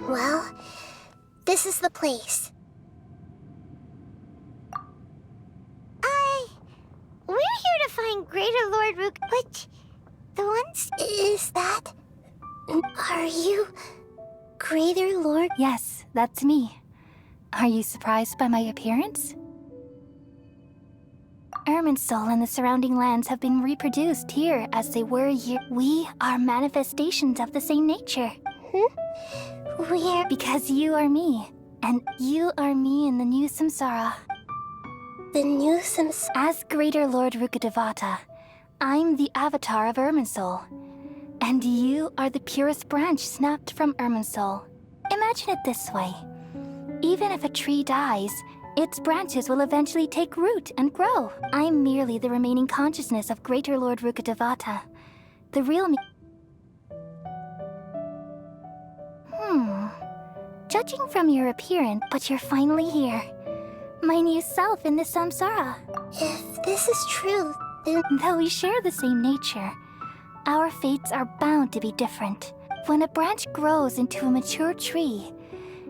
Well, this is the place. We're here to find Greater Lord Rook, but the ones... Is that... Are you... Greater Lord? Yes, that's me. Are you surprised by my appearance? Irminsul and the surrounding lands have been reproduced here as they were here. We are manifestations of the same nature. We're... Because you are me, and you are me in the new samsara. The new samsara... As Greater Lord Rukkhadevata, I'm the avatar of Irminsul. And you are the purest branch snapped from Irminsul. Imagine it this way. Even if a tree dies, its branches will eventually take root and grow. I'm merely the remaining consciousness of Greater Lord Rukkhadevata. The real me... Judging from your appearance, but you're finally here. My new self in the samsara. If this is true, then... Though we share the same nature, our fates are bound to be different. When a branch grows into a mature tree,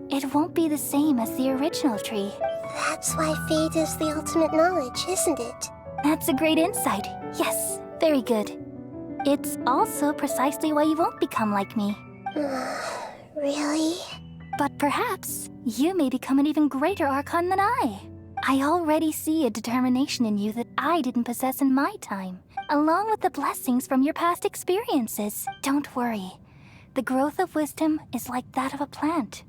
it won't be the same as the original tree. That's why fate is the ultimate knowledge, isn't it? That's a great insight. Yes, very good. It's also precisely why you won't become like me. Really? But perhaps you may become an even greater Archon than I. I already see a determination in you that I didn't possess in my time, along with the blessings from your past experiences. Don't worry. The growth of wisdom is like that of a plant.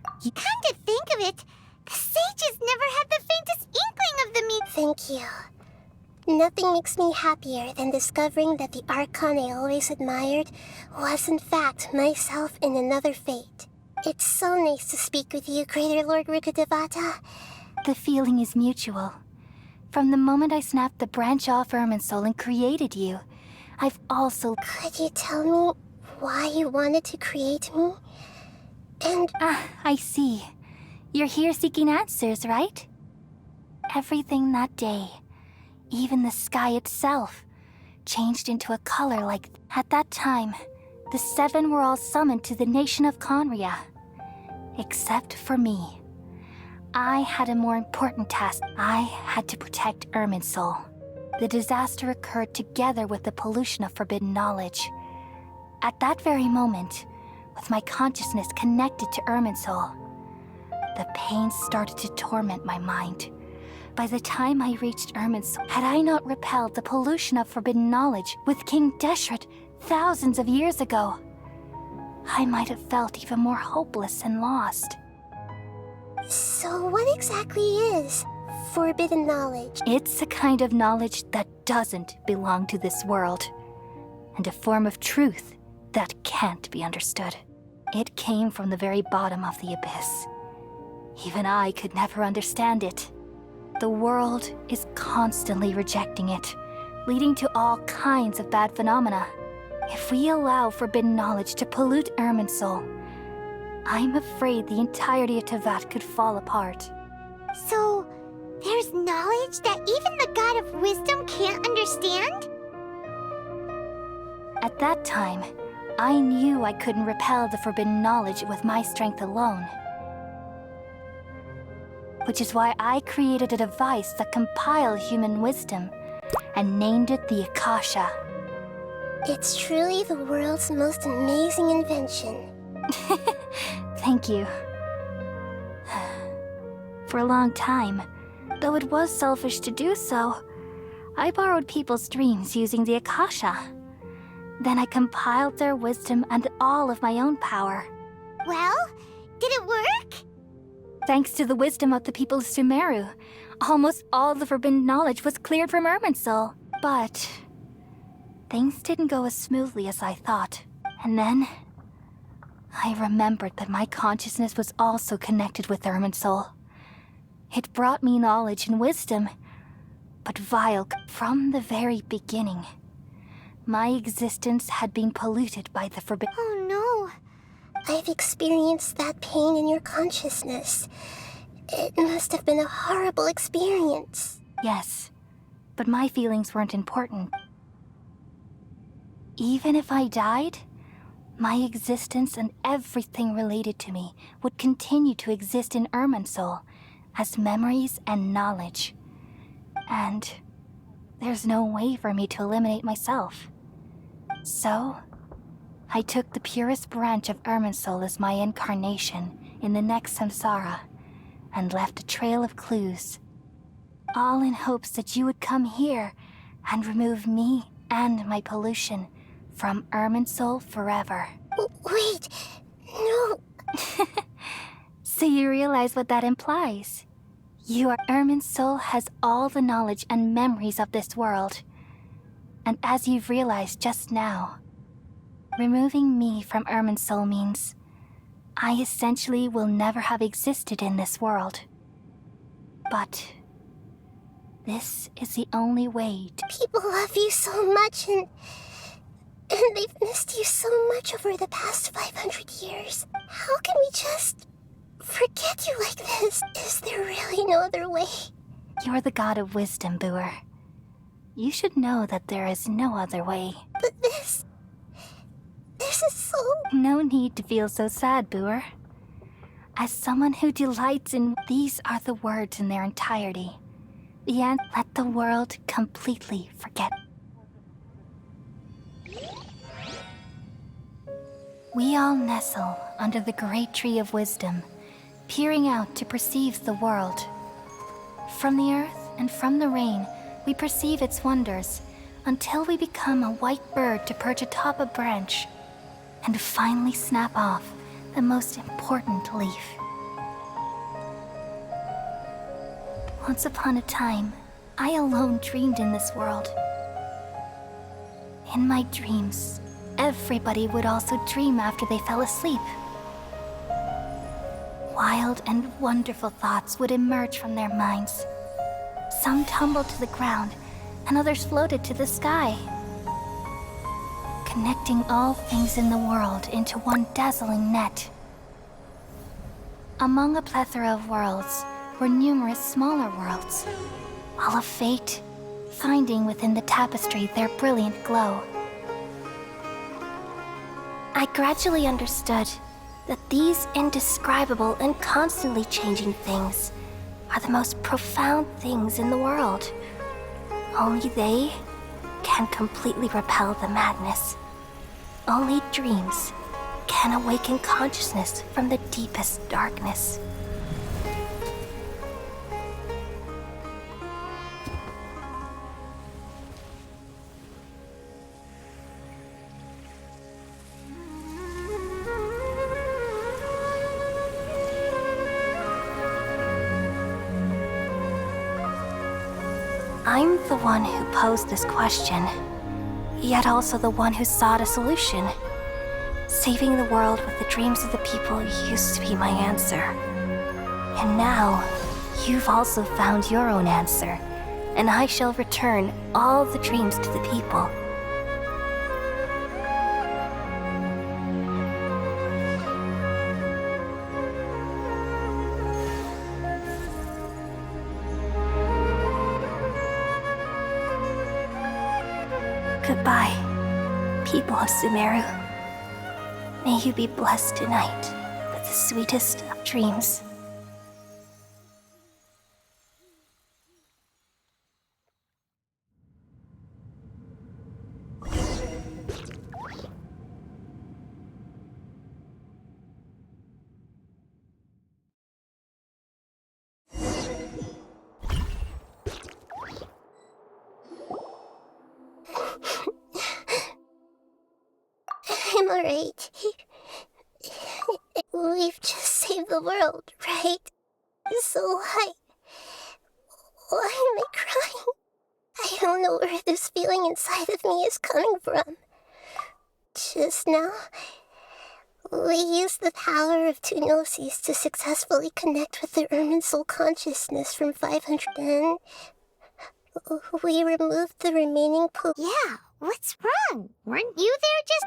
Come to think of it, the sages never had the faintest inkling of the me. Thank you. Nothing makes me happier than discovering that the Archon I always admired was in fact myself in another fate. It's so nice to speak with you, Greater Lord Rukkhadevata. The feeling is mutual. From the moment I snapped the branch off Irminsul and created you, I've also... Could you tell me why you wanted to create me? And... I see. You're here seeking answers, right? Everything that day, even the sky itself, changed into a color like... At that time, the seven were all summoned to the nation of Conria. Except for me. I had a more important task. I had to protect Irminsul. The disaster occurred together with the pollution of forbidden knowledge. At that very moment, with my consciousness connected to Irminsul, the pain started to torment my mind. By the time I reached Irminsul, had I not repelled the pollution of forbidden knowledge with King Deshret thousands of years ago, I might have felt even more hopeless and lost. So what exactly is forbidden knowledge? It's a kind of knowledge that doesn't belong to this world, and a form of truth that can't be understood. It came from the very bottom of the abyss. Even I could never understand it. The world is constantly rejecting it, leading to all kinds of bad phenomena. If we allow forbidden knowledge to pollute Irminsul, I'm afraid the entirety of Tevat could fall apart. So, there's knowledge that even the God of Wisdom can't understand? At that time, I knew I couldn't repel the forbidden knowledge with my strength alone. Which is why I created a device that compiled human wisdom and named it the Akasha. It's truly the world's most amazing invention. Thank you. For a long time, though it was selfish to do so, I borrowed people's dreams using the Akasha. Then I compiled their wisdom and all of my own power. Well, did it work? Thanks to the wisdom of the people of Sumeru, almost all the forbidden knowledge was cleared from Irminsul. But things didn't go as smoothly as I thought. And then I remembered that my consciousness was also connected with Irminsul. It brought me knowledge and wisdom, but vile from the very beginning. My existence had been polluted by the forbidden... Oh no. I've experienced that pain in your consciousness. It must have been a horrible experience. Yes, but my feelings weren't important. Even if I died, My existence and everything related to me would continue to exist in Irminsul as memories and knowledge. And there's no way for me to eliminate myself. So, I took the purest branch of Irminsul as my incarnation in the next samsara and left a trail of clues, all in hopes that you would come here and remove me and my pollution from Irminsul forever. Wait, no. So you realize what that implies? Irminsul has all the knowledge and memories of this world. And as you've realized just now, removing me from Irminsul means I essentially will never have existed in this world. But this is the only way to... People love you so much, and they've missed you so much over the past 500 years. How can we just forget you like this? Is there really no other way? You're the god of wisdom, Boer. You should know that there is no other way. But this is so... No need to feel so sad, Boer. As someone who delights in... These are the words in their entirety. Let the world completely forget. We all nestle under the great tree of wisdom, peering out to perceive the world. From the earth and from the rain, we perceive its wonders, until we become a white bird to perch atop a branch, and finally snap off the most important leaf. Once upon a time, I alone dreamed in this world. In my dreams, everybody would also dream after they fell asleep. Wild and wonderful thoughts would emerge from their minds. Some tumbled to the ground, and others floated to the sky, connecting all things in the world into one dazzling net. Among a plethora of worlds were numerous smaller worlds, all of fate, finding within the tapestry their brilliant glow. I gradually understood that these indescribable and constantly changing things are the most profound things in the world. Only they can completely repel the madness. Only dreams can awaken consciousness from the deepest darkness. I'm the one who posed this question, yet also the one who sought a solution. Saving the world with the dreams of the people used to be my answer. And now, you've also found your own answer, and I shall return all the dreams to the people. Goodbye, people of Sumeru. May you be blessed tonight with the sweetest of dreams. I'm alright. We've just saved the world, right? So why am I crying? I don't know where this feeling inside of me is coming from. Just now, we used the power of two gnosis to successfully connect with the Irminsul consciousness from 500, and we removed the remaining poop. Yeah, what's wrong? Weren't you there just...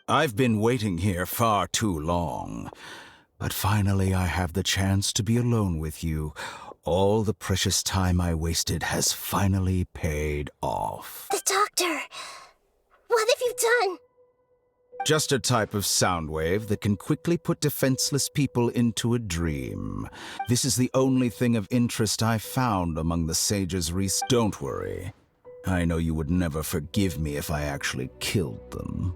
I've been waiting here far too long. But finally I have the chance to be alone with you. All the precious time I wasted has finally paid off. The doctor! What have you done? Just a type of sound wave that can quickly put defenseless people into a dream. This is the only thing of interest I found among the sage's research. Don't worry. I know you would never forgive me if I actually killed them.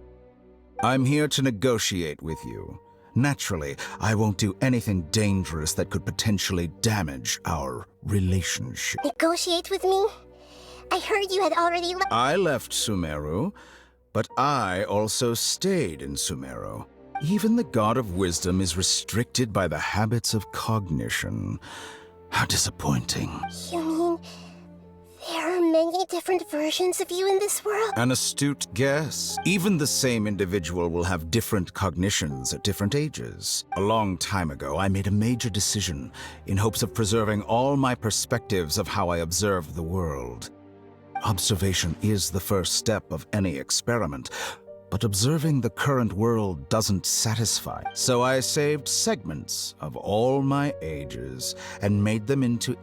I'm here to negotiate with you. Naturally, I won't do anything dangerous that could potentially damage our relationship. Negotiate with me? I heard you had already left. I left Sumeru, but I also stayed in Sumeru. Even the God of Wisdom is restricted by the habits of cognition. How disappointing. You mean there are many different versions of you in this world? An astute guess. Even the same individual will have different cognitions at different ages. A long time ago, I made a major decision in hopes of preserving all my perspectives of how I observe the world. Observation is the first step of any experiment, but observing the current world doesn't satisfy. So I saved segments of all my ages and made them into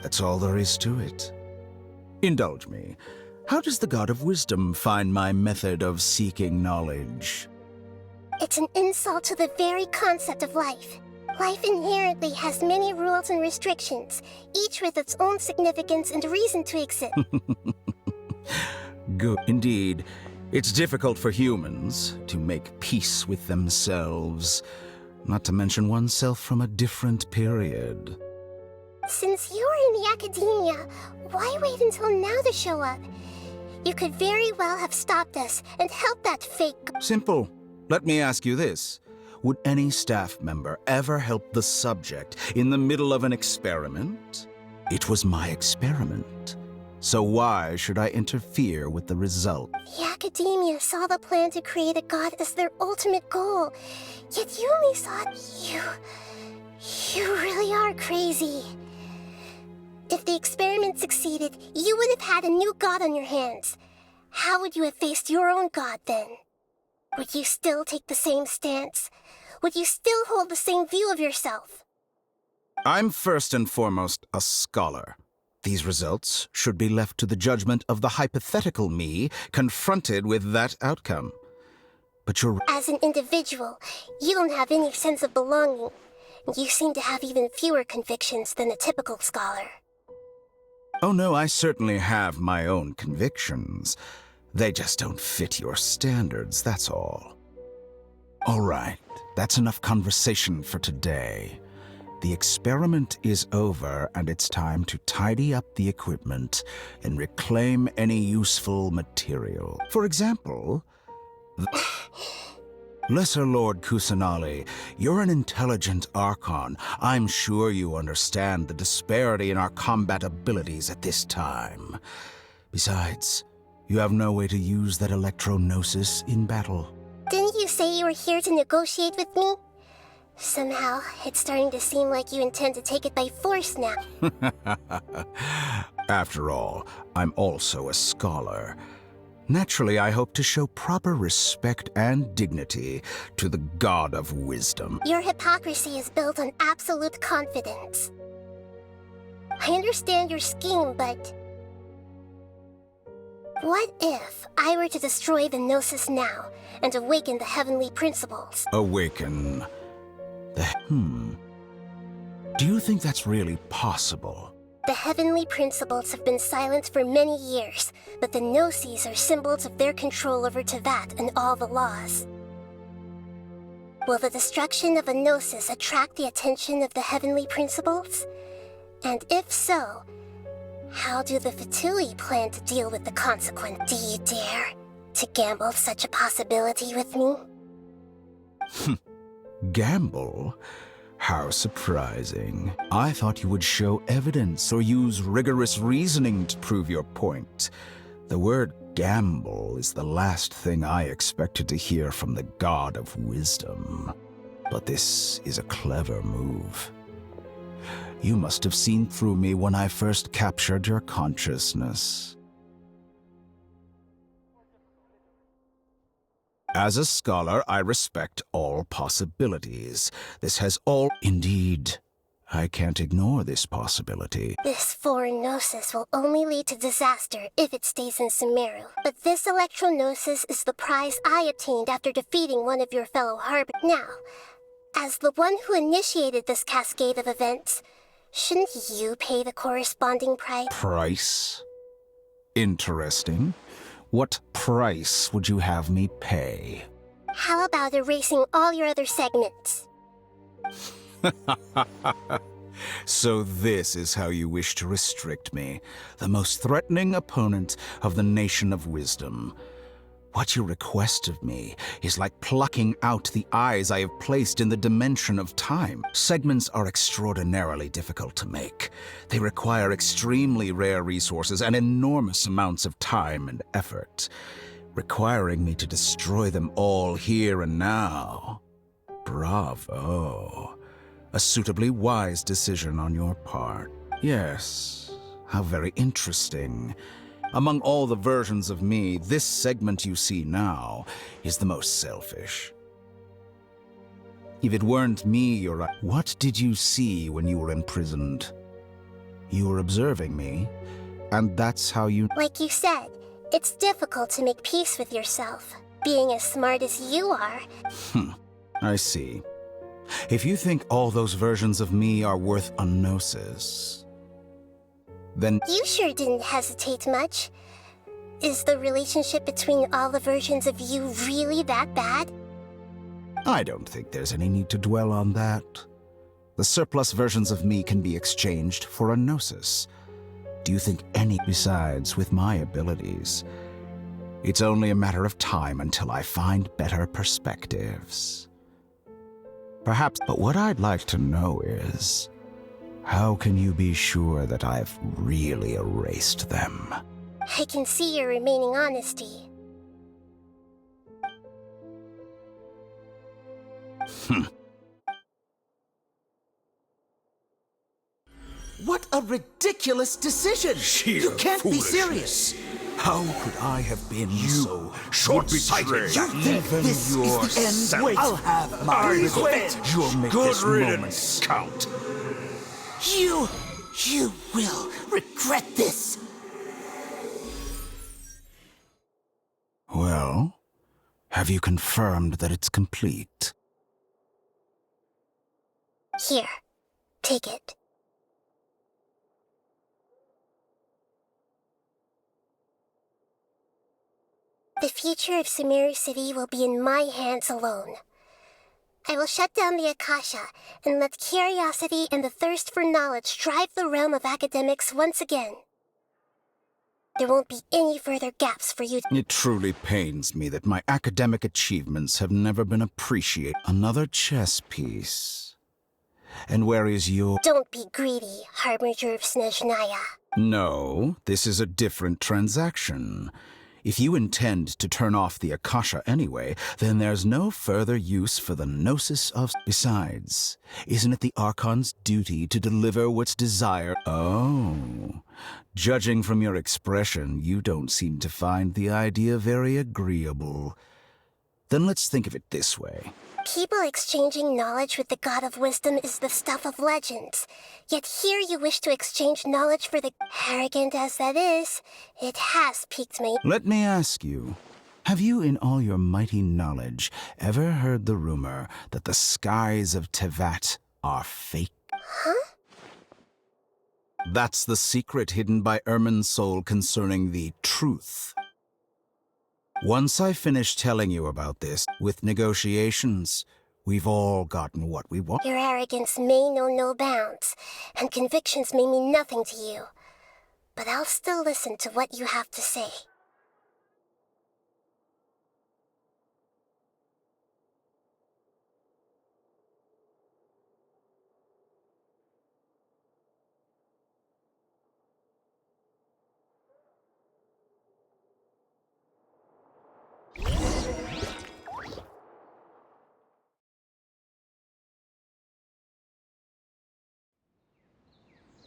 That's all there is to it. Indulge me. How does the God of Wisdom find my method of seeking knowledge? It's an insult to the very concept of life. Life inherently has many rules and restrictions, each with its own significance and reason to exist. Good. Indeed, it's difficult for humans to make peace with themselves, not to mention oneself from a different period. Since you were in the academia, why wait until now to show up? You could very well have stopped us and helped that fake... Simple. Let me ask you this. Would any staff member ever help the subject in the middle of an experiment? It was my experiment. So why should I interfere with the result? The academia saw the plan to create a god as their ultimate goal. Yet you only saw it. You really are crazy. If the experiment succeeded, you would have had a new god on your hands. How would you have faced your own god then? Would you still take the same stance? Would you still hold the same view of yourself? I'm first and foremost a scholar. These results should be left to the judgment of the hypothetical me confronted with that outcome. But you're... As an individual, you don't have any sense of belonging. You seem to have even fewer convictions than a typical scholar. Oh no, I certainly have my own convictions. They just don't fit your standards, that's all. All right, that's enough conversation for today. The experiment is over, and it's time to tidy up the equipment and reclaim any useful material. For example, Lesser Lord Kusanali, you're an intelligent Archon. I'm sure you understand the disparity in our combat abilities at this time. Besides, you have no way to use that electro-gnosis in battle. Didn't you say you were here to negotiate with me? Somehow, it's starting to seem like you intend to take it by force now. After all, I'm also a scholar. Naturally, I hope to show proper respect and dignity to the God of Wisdom. Your hypocrisy is built on absolute confidence. I understand your scheme, but... what if I were to destroy the Gnosis now and awaken the heavenly principles? Awaken Do you think that's really possible? The heavenly principles have been silent for many years, but the Gnosis are symbols of their control over Tevat and all the laws. Will the destruction of a Gnosis attract the attention of the heavenly principles? And if so, how do the Fatui plan to deal with the consequence? Do you dare to gamble such a possibility with me? Gamble? How surprising. I thought you would show evidence or use rigorous reasoning to prove your point. The word gamble is the last thing I expected to hear from the God of Wisdom. But this is a clever move. You must have seen through me when I first captured your consciousness. As a scholar, I respect all possibilities. This has all... Indeed, I can't ignore this possibility. This foreign gnosis will only lead to disaster if it stays in Sumeru. But this electro-gnosis is the prize I obtained after defeating one of your fellow harbingers. Now, as the one who initiated this cascade of events, shouldn't you pay the corresponding price? Price? Interesting. What price would you have me pay? How about erasing all your other segments? So this is how you wish to restrict me, the most threatening opponent of the Nation of Wisdom. What you request of me is like plucking out the eyes I have placed in the dimension of time. Segments are extraordinarily difficult to make. They require extremely rare resources and enormous amounts of time and effort, requiring me to destroy them all here and now. Bravo. A suitably wise decision on your part. Yes, how very interesting. Among all the versions of me, this segment you see now is the most selfish. If it weren't me, what did you see when you were imprisoned? You were observing me, and that's how you... Like you said, it's difficult to make peace with yourself. Being as smart as you are... I see. If you think all those versions of me are worth a gnosis, then... You sure didn't hesitate much. Is the relationship between all the versions of you really that bad? I don't think there's any need to dwell on that. The surplus versions of me can be exchanged for a gnosis. Do you think any... Besides, with my abilities, it's only a matter of time until I find better perspectives. Perhaps, but what I'd like to know is, how can you be sure that I've really erased them? I can see your remaining honesty. What a ridiculous decision! You can't be serious! How could I have been so short-sighted? You think this is the end? Wait, I'll have my revenge! You'll make this moment count. You will regret this! Well, have you confirmed that it's complete? Here, take it. The future of Sumeru City will be in my hands alone. I will shut down the Akasha and let curiosity and the thirst for knowledge drive the realm of academics once again. There won't be any further gaps for you. It truly pains me that my academic achievements have never been appreciated. Another chess piece. And where is your... Don't be greedy, Harbinger of Snezhnaya. No, this is a different transaction. If you intend to turn off the Akasha anyway, then there's no further use for the Gnosis of... Besides, isn't it the Archon's duty to deliver what's desired? Oh, judging from your expression, you don't seem to find the idea very agreeable. Then let's think of it this way. People exchanging knowledge with the God of Wisdom is the stuff of legends. Yet here you wish to exchange knowledge for the... Arrogant as that is, it has piqued me. Let me ask you, have you in all your mighty knowledge ever heard the rumor that the skies of Tevat are fake? Huh? That's the secret hidden by Ermin's soul concerning the truth. Once I finish telling you about this, with negotiations, we've all gotten what we want. Your arrogance may know no bounds, and convictions may mean nothing to you. But I'll still listen to what you have to say.